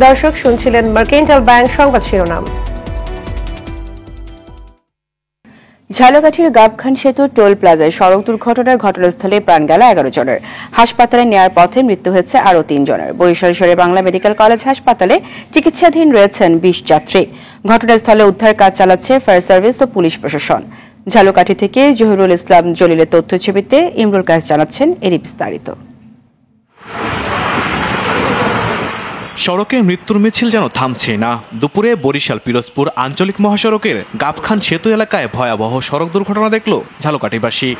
দর্শক শুনছিলেন mercantile bank সংবাদ শিরোনাম। ঝালকাঠির গাবখান সেতু টোল প্লাজায় সড়ক দুর্ঘটনায় ঘটনাস্থলে প্রাণ গেল 11 জনের। হাসপাতালে নেয়ার পথে মৃত্যু হয়েছে আরও 3 জনের। বরিশাল শেরে বাংলা মেডিকেল কলেজ হাসপাতালে চিকিৎসাধীন রয়েছেন 20 যাত্রী। ঘটনাস্থলে উদ্ধার কাজ চালাচ্ছে ফায়ার সার্ভিস ও পুলিশ প্রশাসন। ঝালকাঠি থেকে জহিরুল ইসলাম জলিলের তথ্যছবিতে ইমরুল কায়েস জানাচ্ছেন এরই বিস্তারিত। সড়কে মৃত্যুর মিছিল যেন থামছে না। দুপুরে বরিশাল পিরোজপুর আঞ্চলিক মহাসড়কের গাবখান সেতু এলাকায় ভয়াবহ সড়ক দুর্ঘটনা দেখল ঝালকাঠিবাসী।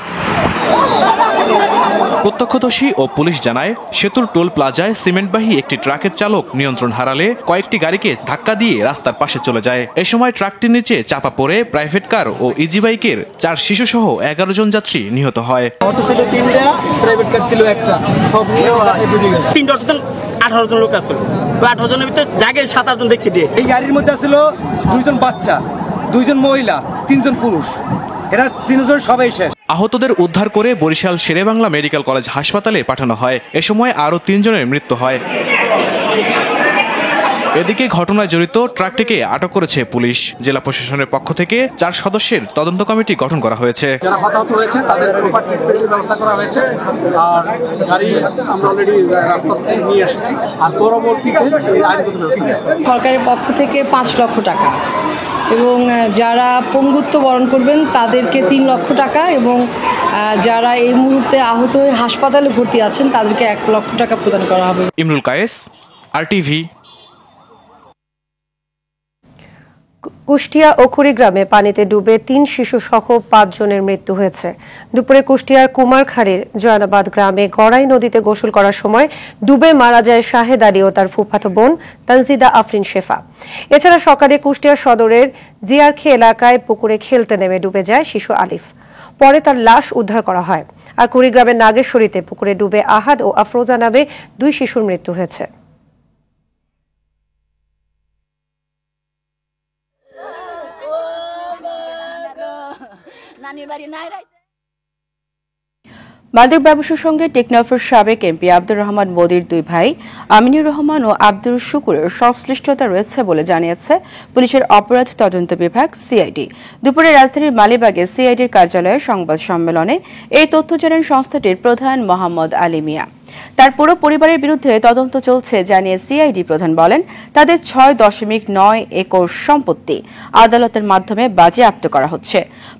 প্রত্যক্ষদর্শী ও পুলিশ জানায়, সেতুর টোল প্লাজায় সিমেন্টবাহী একটি ট্রাকের চালক নিয়ন্ত্রণ হারালে কয়েকটি গাড়িকে ধাক্কা দিয়ে রাস্তার পাশে চলে যায়। এ সময় ট্রাকটির নিচে চাপা পড়ে প্রাইভেট কার ও ইজি বাইকের 4 শিশু সহ 11 জন যাত্রী নিহত হয়। 18 জন লোক আসলো, 18 জনের ভিতরে জায়গায় 7-8 জন দেখছি। এই গাড়ির মধ্যে ছিল 2 জন বাচ্চা, 2 জন মহিলা, 3 জন পুরুষ। এরা 3 জন সবাই শেষ। আহতদের উদ্ধার করে বরিশাল শেরে বাংলা মেডিকেল কলেজ হাসপাতালে পাঠানো হয়। এ সময় আরও 3 জনের মৃত্যু হয়। এদিকে ঘটনায় জড়িত ট্রাকটিকে আটক করেছে পুলিশ। জেলা প্রশাসনের পক্ষ থেকে 4 সদস্যের তদন্ত কমিটি গঠন করা হয়েছে। যারা হতাহত হয়েছে তাদের প্রপার ট্রিটমেন্টের ব্যবস্থা করা হয়েছে। আর গাড়ি আমরা অলরেডি রাস্তা নিয়ে এসেছি। আর পরবর্তীতে আইনগত ব্যবস্থা সরকারের পক্ষ থেকে 5 লক্ষ টাকা এবং যারা পঙ্গুত্ব বরণ করবেন তাদেরকে 3 লক্ষ টাকা এবং যারা এই মুহূর্তে আহত হয়ে হাসপাতালে ভর্তি আছেন তাদেরকে 1 লক্ষ টাকা প্রদান করা হবে। ইমরুল কায়েস, RTV। কুষ্টিয়া ও কুড়িগ্রামে পানিতে ডুবে 3 শিশু সহ 5 জনের মৃত্যু হয়েছে। দুপুরে কুষ্টিয়ার কুমারখালীর জয়নাবাদ গ্রামে গড়াই নদীতে গোসল করার সময় ডুবে মারা যায় শাহেদ আলী ও তার ফুফাতো বোন তানজিদা আফরিন শেফা। এছাড়া সকালে কুষ্টিয়া সদরের জিয়ারখি এলাকায় পুকুরে খেলতে নেমে ডুবে যায় শিশু আলিফ। পরে তার লাশ উদ্ধার করা হয়। আর কুড়িগ্রামের নাগেশ্বরীতে পুকুরে ডুবে আহাদ ও আফরোজা নামে 2 শিশুর মৃত্যু হয়েছে। মাদক ব্যবসার সঙ্গে টেকনাফের সাবেক এমপি আব্দুর রহমান মোদির 2 ভাই আমিনুর রহমান ও আব্দুর শুকুরের সংশ্লিষ্টতা রয়েছে বলে জানিয়েছে পুলিশের অপরাধ তদন্ত বিভাগ সিআইডি। দুপুরে রাজধানীর মালিবাগে সিআইডির কার্যালয়ে সংবাদ সম্মেলনে এই তথ্য জানান সংস্থাটির প্রধান মোহাম্মদ আলী মিয়া। তার পুরো পরিবারের বিরুদ্ধে তদন্ত চলছে জানিয়ে সিআইডি প্রধান বলেন, তাদের 6.9 একর সম্পত্তি আদালতের মাধ্যমে বাজেয়াপ্ত করা হচ্ছে।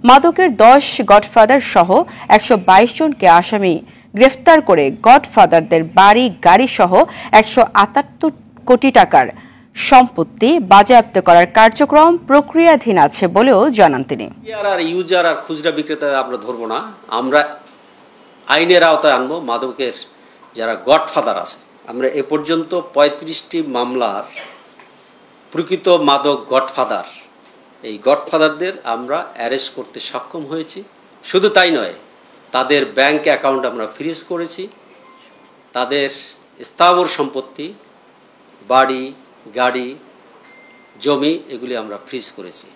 মাদকের 10 গডফাদার সহ 122 জনকে আসামি গ্রেফতার করে গডফাদারদের বাড়ি গাড়ি সহ 178 কোটি টাকার সম্পত্তি বাজেয়াপ্ত করার কার্যক্রম প্রক্রিয়াধীন আছে বলেও জানান তিনি। ইউজার আর খুচরা বিক্রেতা আমরা ধরবো না, আমরা আইনের আওতায় আনবো মাদকের যারা গডফাদার আছে। আমরা এ পর্যন্ত 35টি মামলার প্রকৃত মাদক গডফাদার, এই গডফাদারদের আমরা অ্যারেস্ট করতে সক্ষম হয়েছি। শুধু তাই নয়, তাদের ব্যাংক অ্যাকাউন্ট আমরা ফ্রিজ করেছি, তাদের স্থাবর সম্পত্তি, বাড়ি গাড়ি জমি এগুলি আমরা ফ্রিজ করেছি।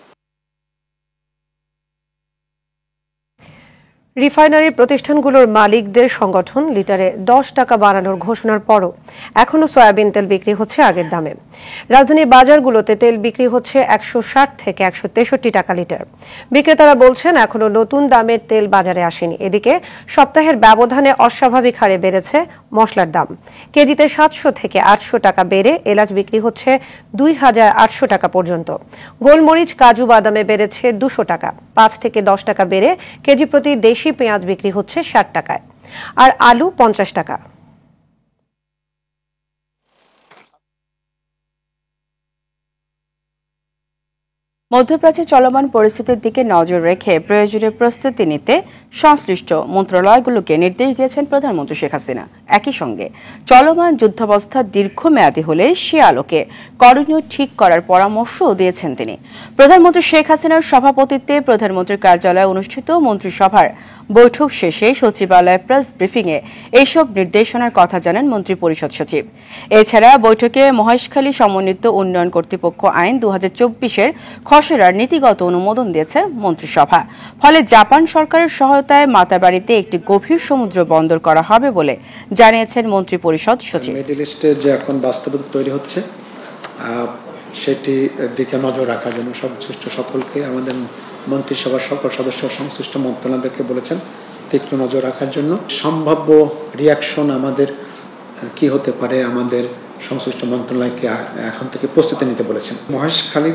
রিফাইনারি প্রতিষ্ঠানগুলোর মালিকদের সংগঠন লিটারে 10 টাকা বাড়ানোর ঘোষণার পরও এখনো সয়াবিন তেল বিক্রি হচ্ছে আগের দামে। রাজধানীর বাজারগুলোতে তেল বিক্রি হচ্ছে 160 থেকে 163 টাকা লিটার। বিক্রেতারা বলছেন এখনো নতুন দামের তেল বাজারে আসেনি। এদিকে সপ্তাহের ব্যবধানে অস্বাভাবিক হারে বেড়েছে মশলার দাম। কেজিতে 700 থেকে 800 টাকা বেড়ে এলাচ বিক্রি হচ্ছে 2800 টাকা পর্যন্ত। গোলমরিচ কাজু বাদামে বেড়েছে 200 টাকা। 5 থেকে 10 টাকা বেড়ে কেজি প্রতি দেশি পেঁয়াজ বিক্রি হচ্ছে 60 টাকায়। আর আলু 50 টাকা। মধ্যপ্রাচ্যে চলমান পরিস্থিতির দিকে নজর রেখে প্রয়োজনীয় প্রস্তুতি নিতে সংশ্লিষ্ট মন্ত্রণালয়গুলোকে নির্দেশ দিয়েছেন প্রধানমন্ত্রী শেখ হাসিনা। একই সঙ্গে চলমান যুদ্ধাবস্থা দীর্ঘমেয়াদী হলে সে আলোকে করণীয় ঠিক করার পরামর্শও দিয়েছেন তিনি। প্রধানমন্ত্রী শেখ হাসিনার সভাপতিত্বে প্রধানমন্ত্রীর কার্যালয়ে অনুষ্ঠিত মন্ত্রিসভার বৈঠক শেষে সচিবালয় প্রেস ব্রিফিংয়ে এইসব নির্দেশনার কথা জানান মন্ত্রী পরিষদ সচিব। এছাড়া বৈঠকে মহেশখালী সমন্বিত উন্নয়ন কর্তৃপক্ষ আইন 2024-এর খসড়ার নীতিগত অনুমোদন দিয়েছে মন্ত্রিসভা। ফলে জাপান সরকারের সহায়তায় মাতাবাড়িতে একটি গভীর সমুদ্র বন্দর করা হবে বলে জানিয়েছেন মন্ত্রী পরিষদ সচিব। মিডল ইস্টে যে এখন বাস্তবতা তৈরি হচ্ছে সেটি দিকে নজর রাখার জন্য সংশ্লিষ্ট সকলকে আমাদের মন্ত্রিসভার সকল সদস্য সংশ্লিষ্ট মন্ত্রণালয়কে বলেছেন তীক্ষ্ণ নজর রাখার জন্য। সম্ভাব্য রিয়াকশন আমাদের কি হতে পারে আমাদের সংশ্লিষ্ট মন্ত্রণালয়কে এখন থেকে প্রস্তুতি নিতে বলেছেন। মহেশখালী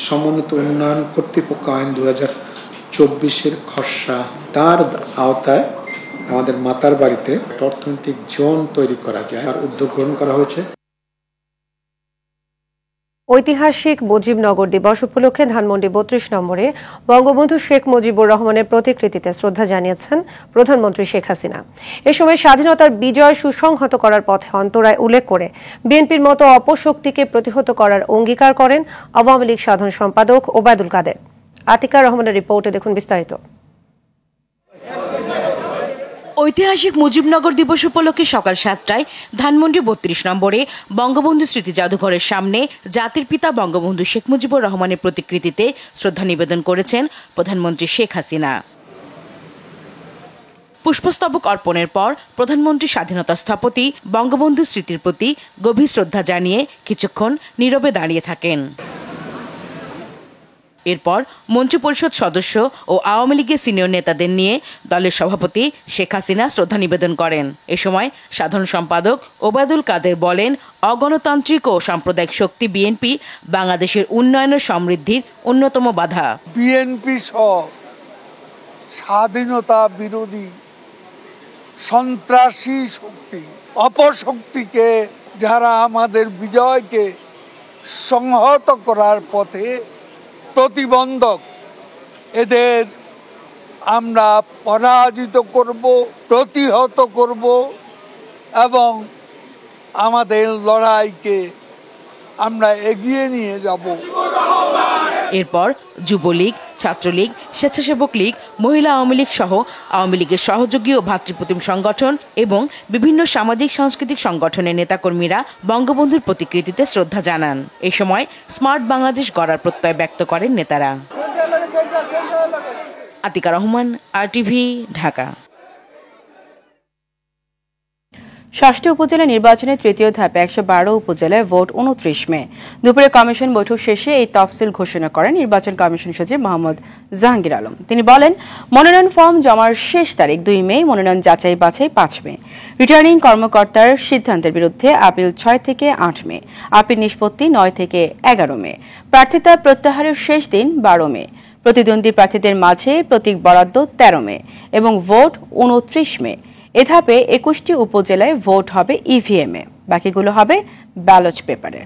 সমন্বিত উন্নয়ন কর্তৃপক্ষ আইন 2024-এর খসড়া তার আওতায় আমাদের মাতার বাড়িতে একটা অর্থনৈতিক জোন তৈরি করা যায় আর উদ্যোগ গ্রহণ করা হয়েছে। ঐতিহাসিক মুজিবনগর দিবস উপলক্ষে ধানমন্ডি 32 নম্বরে বঙ্গবন্ধু শেখ মুজিবুর রহমানের প্রতিকৃতিতে শ্রদ্ধা জানিয়েছেন প্রধানমন্ত্রী শেখ হাসিনা। এ সময় স্বাধীনতার বিজয় সুসংহত করার পথে অন্তরায় উল্লেখ করে বিএনপির মতো অপশক্তিকে প্রতিহত করার অঙ্গীকার করেন আওয়ামী লীগ সাধারণ সম্পাদক ওবায়দুল কাদের। আতিকা রহমানের রিপোর্টে দেখুন বিস্তারিত। ঐতিহাসিক মুজিবনগর দিবস উপলক্ষে সকাল 7টায় ধানমন্ডি 32 নম্বরে বঙ্গবন্ধু স্মৃতি জাদুঘরের সামনে জাতির পিতা বঙ্গবন্ধু শেখ মুজিবুর রহমানের প্রতিকৃতিতে শ্রদ্ধা নিবেদন করেছেন প্রধানমন্ত্রী শেখ হাসিনা। পুষ্পস্তবক অর্পণের পর প্রধানমন্ত্রী স্বাধীনতা স্থপতি বঙ্গবন্ধু স্মৃতির প্রতি গভীর শ্রদ্ধা জানিয়ে কিছুক্ষণ নীরবে দাঁড়িয়ে থাকেন। এরপর মন্ত্রিপরিষদ সদস্য ও আওয়ামী লীগের সিনিয়র নেতাদের নিয়ে দলের সভাপতি শেখ হাসিনা শ্রদ্ধা নিবেদন করেন। এ সময় সাধারণ সম্পাদক ওবায়দুল কাদের বলেন, অগণতান্ত্রিক ও সাম্প্রদায়িক শক্তি বিএনপি বাংলাদেশের উন্নয়ন ও সমৃদ্ধির অন্যতম বাধা। বিএনপি সহ স্বাধীনতা বিরোধী সন্ত্রাসী শক্তি, অপশক্তিকে যারা আমাদের বিজয়কে সংহত করার পথে প্রতিবন্ধক, এদের আমরা পরাজিত করব, প্রতিহত করব এবং আমাদের লড়াইকে আমরা এগিয়ে নিয়ে যাব। এরপর যুবলীগ, ছাত্রলীগ, স্বেচ্ছাসেবক লীগ, মহিলা আওয়ামী লীগ সহ আওয়ামী লীগের সহযোগী ও ভাতৃপ্রতিম সংগঠন এবং বিভিন্ন সামাজিক সাংস্কৃতিক সংগঠনের নেতাকর্মীরা বঙ্গবন্ধুর প্রতিকৃতিতে শ্রদ্ধা জানান। এ সময় স্মার্ট বাংলাদেশ গড়ার প্রত্যয় ব্যক্ত করেন নেতারা। আতিকা রহমান, RTV, ঢাকা। ষষ্ঠ উপজেলা নির্বাচনের তৃতীয় ধাপে 112 উপজেলায় ভোট 29 মে। দুপুরে কমিশন বৈঠক শেষে এই তফসিল ঘোষণা করেন নির্বাচন কমিশন সচিব মোহাম্মদ জাহাঙ্গীর আলম। তিনি বলেন, মনোনয়ন ফর্ম জমার শেষ তারিখ 2 মে, মনোনয়ন যাচাই বাছাই 5 মে। রিটার্নিং কর্মকর্তার সিদ্ধান্তের বিরুদ্ধে আপিল 6 থেকে 8 মে, আপিল নিষ্পত্তি 9 থেকে 11 মে। প্রার্থিতা প্রত্যাহারের শেষ দিন 12 মে। প্রতিদ্বন্দ্বী প্রার্থীদের মাঝে প্রতীক বরাদ্দ 13 মে এবং ভোট 29 মে। এ ধাপে 21টি উপজেলায় ভোট হবে ইভিএমে, বাকিগুলো হবে ব্যালট পেপারে।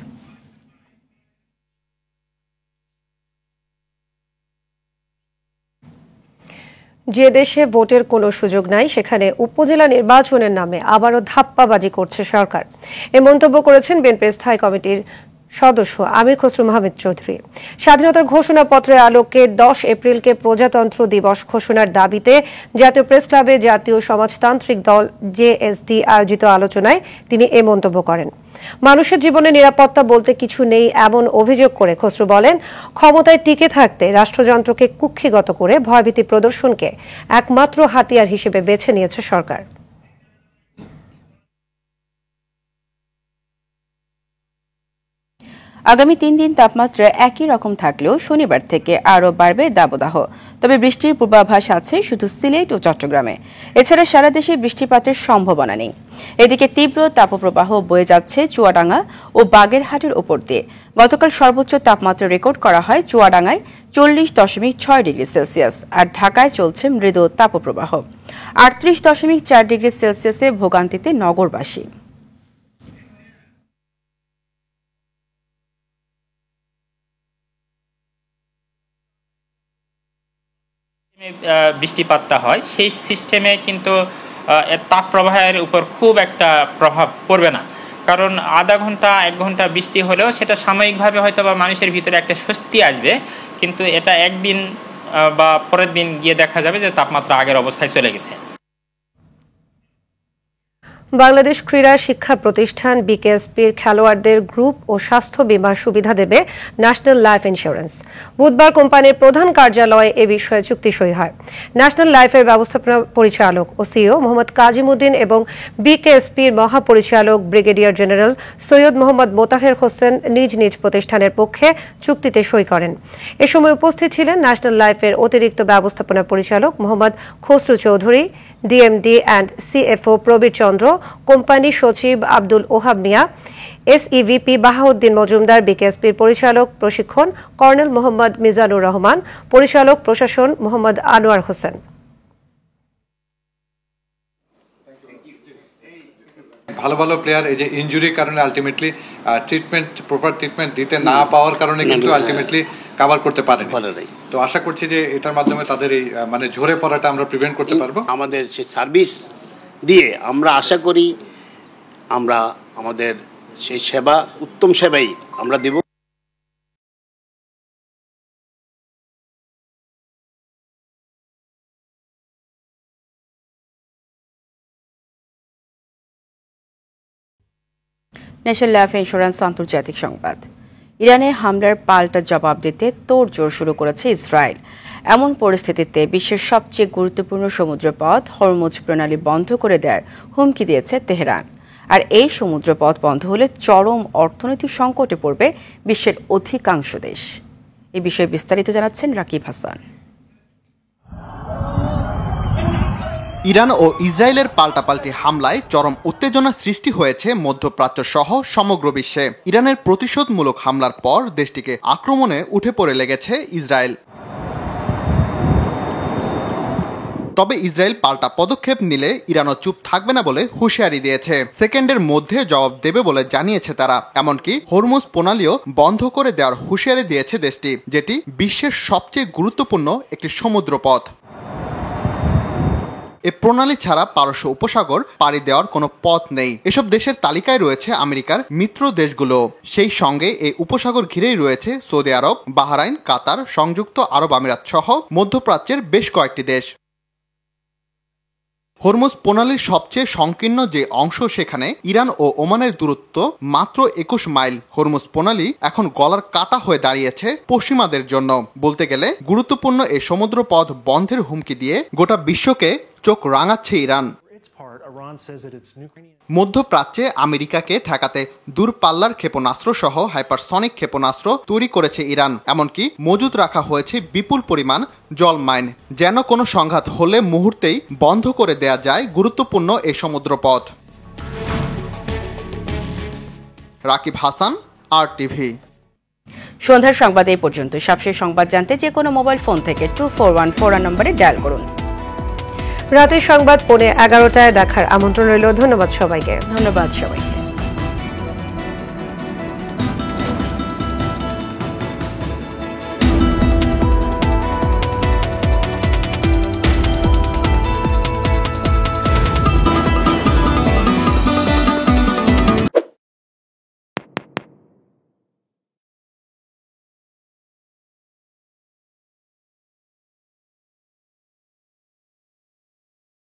যে দেশে ভোটের কোনো সুযোগ নাই সেখানে উপজেলা নির্বাচনের নামে আবারও ধাপ্পাবাজি করছে সরকার। এ মন্তব্য করেছেন বিএনপির স্থায়ী কমিটির সদস্য আমির খসরু মাহমুদ চৌধুরী। স্বাধীনতার ঘোষণাপত্রের আলোকে 10 এপ্রিলকে প্রজাতন্ত্র দিবস ঘোষণার দাবিতে জাতীয় প্রেস ক্লাবে জাতীয় সমাজতান্ত্রিক দল জেএসডি আয়োজিত আলোচনায় তিনি এ মন্তব্য করেন। মানুষের জীবনে নিরাপত্তা বলতে কিছু নেই এমন অভিযোগ করে খসরু বলেন, ক্ষমতায় টিকে থাকতে রাষ্ট্রযন্ত্রকে কুক্ষিগত করে ভয়ভীতি প্রদর্শনকে একমাত্র হাতিয়ার হিসেবে বেছে নিয়েছে সরকার। আগামী 3 দিন তাপমাত্রা একই রকম থাকলেও শনিবার থেকে আরও বাড়বে দাবদাহ। তবে বৃষ্টির পূর্বাভাস আছে শুধু সিলেট ও চট্টগ্রামে। এছাড়া সারা দেশে বৃষ্টিপাতের সম্ভাবনা নেই। এদিকে তীব্র তাপপ্রবাহ বয়ে যাচ্ছে চুয়াডাঙ্গা ও বাগেরহাটের উপর দিয়ে। গতকাল সর্বোচ্চ তাপমাত্রা রেকর্ড করা হয় চুয়াডাঙ্গায় 40.6 ডিগ্রি সেলসিয়াস, আর ঢাকায় চলছে মৃদু তাপপ্রবাহ। 38.4 ডিগ্রি সেলসিয়াসে ভোগান্তিতে নগরবাসী। বৃষ্টিপাতটা হয় সেই সিস্টেমে কিন্তু তাপপ্রবাহের উপর খুব একটা প্রভাব পড়বে না, কারণ আধা ঘন্টা 1 ঘন্টা বৃষ্টি হলেও সেটা সাময়িকভাবে হয়তো বা মানুষের ভিতরে একটা স্বস্তি আসবে, কিন্তু এটা একদিন বা পরের দিন গিয়ে দেখা যাবে যে তাপমাত্রা আগের অবস্থায় চলে গেছে। বাংলাদেশ ক্রীড়া শিক্ষা প্রতিষ্ঠান বিকেএসপির খেলোয়াড়দের গ্রুপ ও স্বাস্থ্য বীমার সুবিধা দেবে ন্যাশনাল লাইফ ইন্স্যুরেন্স। বুধবার কোম্পানির প্রধান কার্যালয়ে এ বিষয়ে চুক্তি সই হয়। ন্যাশনাল লাইফের ব্যবস্থাপনা পরিচালক ও সিইও মোহাম্মদ কাজিমুদ্দিন এবং বিকেএসপির মহাপরিচালক ব্রিগেডিয়ার জেনারেল সৈয়দ মোহাম্মদ মোতাহের হোসেন নিজ নিজ প্রতিষ্ঠানের পক্ষে চুক্তিতে সই করেন। এ সময় উপস্থিত ছিলেন ন্যাশনাল লাইফের অতিরিক্ত ব্যবস্থাপনা পরিচালক Mohammad Khasru Chowdhury, DMD and CFO Prabir Chandra, company সচিব আব্দুল ওহাব মিয়া, এসইভিপি বাহাউদ্দিন মজুমদার, বিকেএসপির পরিচালক প্রশিক্ষণ কর্নেল মোহাম্মদ মিজানুর রহমান, পরিচালক প্রশাসন মোহাম্মদ আনোয়ার হোসেন। ভালো ভালো প্লেয়ার এই যে ইনজুরির কারণে আলটিমেটলি প্রপার ট্রিটমেন্ট দিতে না পাওয়ার কারণে কিন্তু আলটিমেটলি কভার করতে পারে না। তো আশা করছি যে এটার মাধ্যমে তাদের এই মানে ঝরে পড়াটা আমরা প্রিভেন্ট করতে পারবো। আমাদের সেই সার্ভিস দিয়ে আমরা আশা করি আমরা আমাদের সেই সেবা, উত্তম সেবাই আমরা দেব। ন্যাশনাল লাইফ ইন্স্যুরেন্স আন্তর্জাতিক সংবাদ। ইরানে হামলার পাল্টা জবাব দিতে তোড়জোড় শুরু করেছে ইসরায়েল। এমন পরিস্থিতিতে বিশ্বের সবচেয়ে গুরুত্বপূর্ণ সমুদ্রপথ হরমুজ প্রণালী বন্ধ করে দেওয়ার হুমকি দিয়েছে তেহরান। আর এই সমুদ্রপথ বন্ধ হলে চরম অর্থনৈতিক সংকটে পড়বে বিশ্বের অধিকাংশ দেশ। এ বিষয়ে বিস্তারিত জানাচ্ছেন রাকিব হাসান। ইরান ও ইসরায়েলের পাল্টাপাল্টি হামলায় চরম উত্তেজনা সৃষ্টি হয়েছে মধ্যপ্রাচ্য সহ সমগ্র বিশ্বে। ইরানের প্রতিশোধমূলক হামলার পর দেশটিকে আক্রমণে উঠে পড়ে লেগেছে ইসরায়েল। তবে ইসরায়েল পাল্টা পদক্ষেপ নিলে ইরানও চুপ থাকবে না বলে হুঁশিয়ারি দিয়েছে। সেকেন্ডের মধ্যে জবাব দেবে বলে জানিয়েছে তারা। এমনকি হরমুজ প্রণালীও বন্ধ করে দেওয়ার হুঁশিয়ারি দিয়েছে দেশটি, যেটি বিশ্বের সবচেয়ে গুরুত্বপূর্ণ একটি সমুদ্রপথ। এ প্রণালী ছাড়া পারস্য উপসাগর পাড়ি দেওয়ার কোনো পথ নেই। এসব দেশের তালিকায় রয়েছে আমেরিকার মিত্র দেশগুলো। সেই সঙ্গে এই উপসাগর ঘিরেই রয়েছে সৌদি আরব, বাহরাইন, কাতার, সংযুক্ত আরব আমিরাত সহ মধ্যপ্রাচ্যের বেশ কয়েকটি দেশ। হরমুজ প্রণালীর সবচেয়ে সংকীর্ণ যে অংশ, সেখানে ইরান ও ওমানের দূরত্ব মাত্র 21 মাইল। হরমুজ প্রণালী এখন গলার কাটা হয়ে দাঁড়িয়েছে পশ্চিমাদের জন্য। বলতে গেলে গুরুত্বপূর্ণ এই সমুদ্রপথ বন্ধের হুমকি দিয়ে গোটা বিশ্বকে চোখ রাঙাচ্ছে ইরান। মধ্যপ্রাচ্যে আমেরিকাকে ঠেকাতে দূরপাল্লার ক্ষেপণাস্ত্র সহ হাইপারসনিক ক্ষেপণাস্ত্র তৈরি করেছে ইরান। এমনকি মজুত রাখা হয়েছে বিপুল পরিমাণ জল মাইন, যেন কোনো সংঘাত হলে মুহূর্তেই বন্ধ করে দেয়া যায় গুরুত্বপূর্ণ এই সমুদ্রপথ। রাকিব হাসান, RTV। সন্ধ্যার সংবাদ এই পর্যন্ত। সবশেষ সংবাদ জানতে যে কোনো মোবাইল ফোন থেকে 2414 নম্বরে ডায়াল করুন। রাতের সংবাদ 11:15টায় দেখার আমন্ত্রণ রইল। ধন্যবাদ সবাইকে।